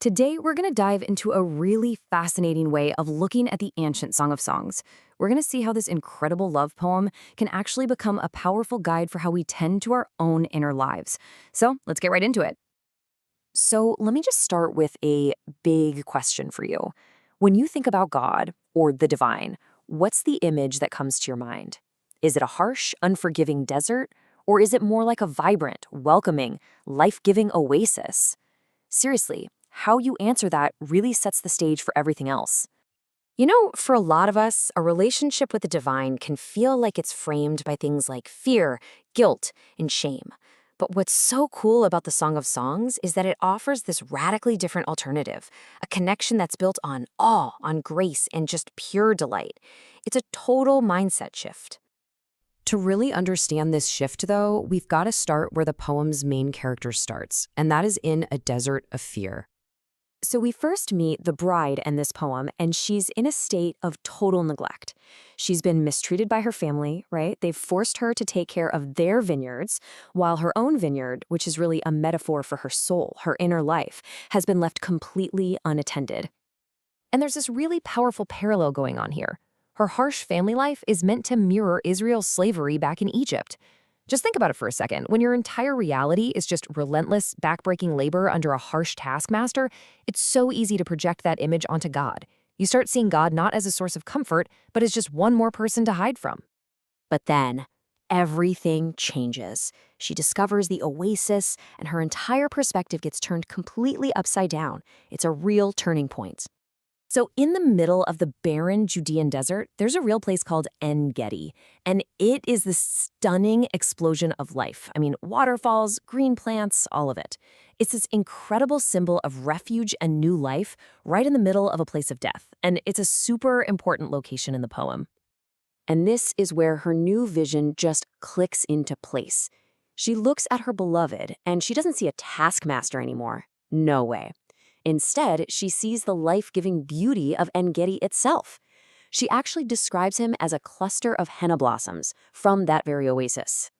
Today, we're going to dive into a really fascinating way of looking at the ancient Song of Songs. We're going to see how this incredible love poem can actually become a powerful guide for how we tend to our own inner lives. So let's get right into it. So let me just start with a big question for you. When you think about God or the divine, what's the image that comes to your mind? Is it a harsh, unforgiving desert? Or is it more like a vibrant, welcoming, life-giving oasis? Seriously, how you answer that really sets the stage for everything else. For a lot of us, a relationship with the divine can feel like it's framed by things like fear, guilt, and shame. But what's so cool about the Song of Songs is that it offers this radically different alternative, a connection that's built on awe, on grace, and just pure delight. It's a total mindset shift. To really understand this shift, though, we've got to start where the poem's main character starts, and that is in a desert of fear. So we first meet the bride in this poem, and she's in a state of total neglect. She's been mistreated by her family, right? They've forced her to take care of their vineyards, while her own vineyard, which is really a metaphor for her soul, her inner life, has been left completely unattended. And there's this really powerful parallel going on here. Her harsh family life is meant to mirror Israel's slavery back in Egypt. Just think about it for a second. When your entire reality is just relentless, backbreaking labor under a harsh taskmaster, it's so easy to project that image onto God. You start seeing God not as a source of comfort, but as just one more person to hide from. But then, everything changes. She discovers the oasis, and her entire perspective gets turned completely upside down. It's a real turning point. So in the middle of the barren Judean desert, there's a real place called En-Gedi, and it is this stunning explosion of life. I mean, waterfalls, green plants, all of it. It's this incredible symbol of refuge and new life right in the middle of a place of death, and it's a super important location in the poem. And this is where her new vision just clicks into place. She looks at her beloved, and she doesn't see a taskmaster anymore. No way. Instead, she sees the life-giving beauty of En-Gedi itself. She actually describes him as a cluster of henna blossoms from that very oasis.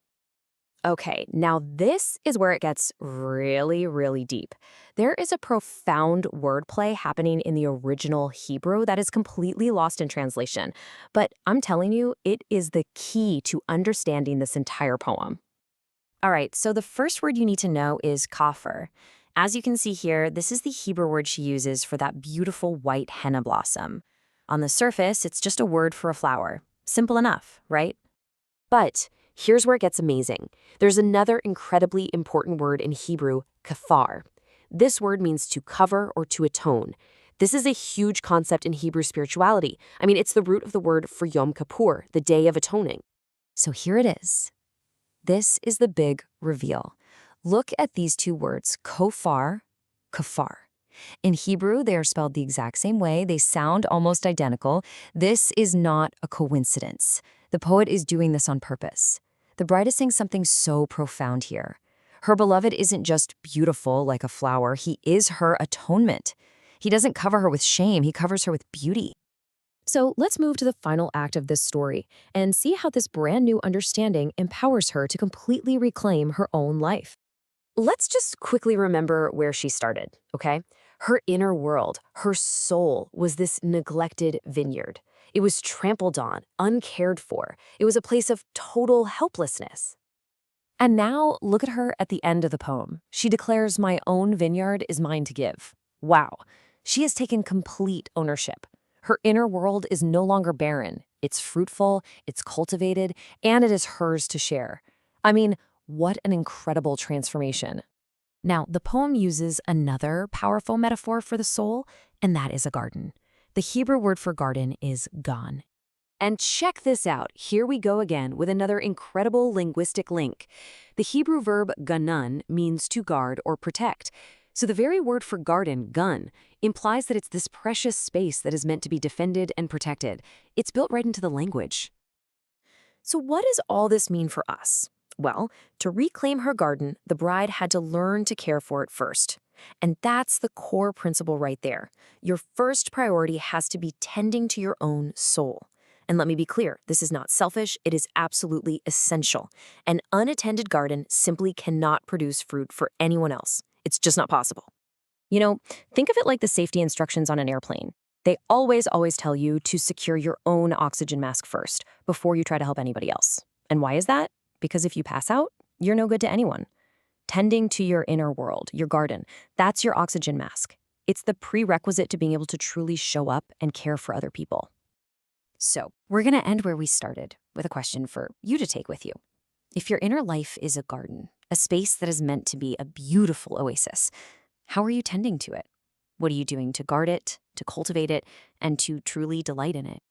Okay, now this is where it gets really, really deep. There is a profound wordplay happening in the original Hebrew that is completely lost in translation. But I'm telling you, it is the key to understanding this entire poem. All right, so the first word you need to know is kafir. As you can see here, this is the Hebrew word she uses for that beautiful white henna blossom. On the surface, it's just a word for a flower. Simple enough, right? But here's where it gets amazing. There's another incredibly important word in Hebrew, kafar. This word means to cover or to atone. This is a huge concept in Hebrew spirituality. I mean, it's the root of the word for Yom Kippur, the Day of Atoning. So here it is. This is the big reveal. Look at these two words, kofar, kafar. In Hebrew, they are spelled the exact same way. They sound almost identical. This is not a coincidence. The poet is doing this on purpose. The bride is saying something so profound here. Her beloved isn't just beautiful like a flower. He is her atonement. He doesn't cover her with shame. He covers her with beauty. So let's move to the final act of this story and see how this brand new understanding empowers her to completely reclaim her own life. Let's just quickly remember where she started, okay? Her inner world, her soul, was this neglected vineyard. It was trampled on, uncared for. It was a place of total helplessness. And now, look at her at the end of the poem. She declares, "My own vineyard is mine to give." Wow. She has taken complete ownership. Her inner world is no longer barren. It's fruitful, it's cultivated, and it is hers to share. I mean, what an incredible transformation. Now, the poem uses another powerful metaphor for the soul, and that is a garden. The Hebrew word for garden is gan. And check this out. Here we go again with another incredible linguistic link. The Hebrew verb ganun means to guard or protect. So the very word for garden, gun, implies that it's this precious space that is meant to be defended and protected. It's built right into the language. So what does all this mean for us? Well, to reclaim her garden, the bride had to learn to care for it first. And that's the core principle right there. Your first priority has to be tending to your own soul. And let me be clear, this is not selfish, it is absolutely essential. An unattended garden simply cannot produce fruit for anyone else. It's just not possible. You know, think of it like the safety instructions on an airplane. They always tell you to secure your own oxygen mask first before you try to help anybody else. And why is that? Because if you pass out, you're no good to anyone. Tending to your inner world, your garden, that's your oxygen mask. It's the prerequisite to being able to truly show up and care for other people. So, we're going to end where we started with a question for you to take with you. If your inner life is a garden, a space that is meant to be a beautiful oasis, how are you tending to it? What are you doing to guard it, to cultivate it, and to truly delight in it?